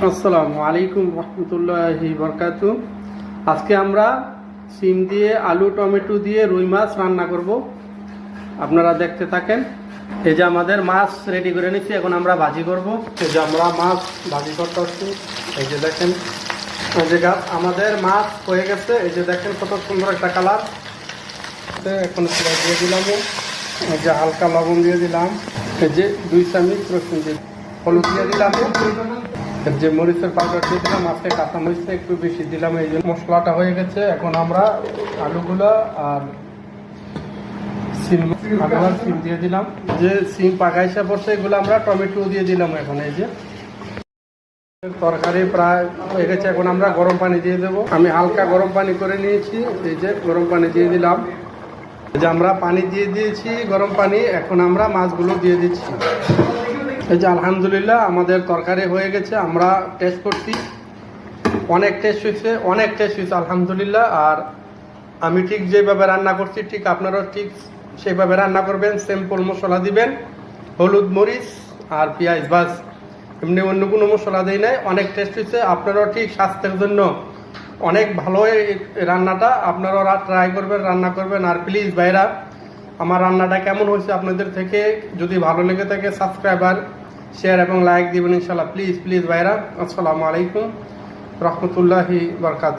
আসসালামু আলাইকুম রহমতুল্লাহি বরকাতু। আজকে আমরা সিম দিয়ে আলু টমেটো দিয়ে রুই মাছ রান্না করব। আপনারা দেখতে থাকেন। এই যে আমাদের মাছ রেডি করে নিচ্ছি, এখন আমরা ভাজি করব। এই যে আমরা মাছ ভাজি করতে হচ্ছি। এই যে দেখেন, এই যে আমাদের মাছ হয়ে গেছে। এই যে দেখেন কত সুন্দর একটা কালার। এখন দিয়ে দিলাম, এই যে হালকা লবণ দিয়ে দিলাম, এই যে 2 চামচ রসুন দিয়ে হলুদ দিয়ে দিলাম, যে মরিচের পাউডার দিয়ে দিলাম, আজকে কাঁচা মরিচটা একটু বেশি দিলাম, এই জন্য মশলাটা হয়ে গেছে। এখন আমরা আলুগুলো আর সিম দিয়ে দিলাম, যে সিম পাকা হিসাব পড়ছে এগুলো আমরা টমেটো দিয়ে দিলাম। এখন এই যে তরকারি প্রায় হয়ে গেছে, এখন আমরা গরম পানি দিয়ে দেবো। আমি হালকা গরম পানি করে নিয়েছি, এই যে গরম পানি দিয়ে দিলাম। এই যে আমরা পানি দিয়ে দিয়েছি গরম পানি, এখন আমরা মাছগুলো দিয়ে দিচ্ছি। এই যে আলহামদুলিল্লাহ আমাদের তরকারি হয়ে গেছে, আমরা টেস্ট করছি, অনেক টেস্ট হয়েছে আলহামদুলিল্লাহ। আর আমি ঠিক যেভাবে রান্না করছি ঠিক আপনারাও ঠিক সেইভাবে রান্না করবেন। সিম্পল মশলা দিবেন, হলুদ মরিচ আর পেঁয়াজ, বাস। এমনি অন্য কোনো মশলা দেই নাই। অনেক টেস্ট হয়েছে, আপনারাও ঠিক স্বাস্থ্যের জন্য অনেক ভালো রান্নাটা, আপনারাও ট্রাই করবেন, রান্না করবেন। আর প্লিজ ভাইরা, আমার রান্নাটা কেমন হয়েছে আপনাদের থেকে যদি ভালো লেগে থাকে সাবস্ক্রাইবার, শেয়ার এবং লাইক দিবেন ইনশাল্লাহ। প্লিজ ভাইরা। আসসালামু আলাইকুম রহমতুল্লাহি বরকাত।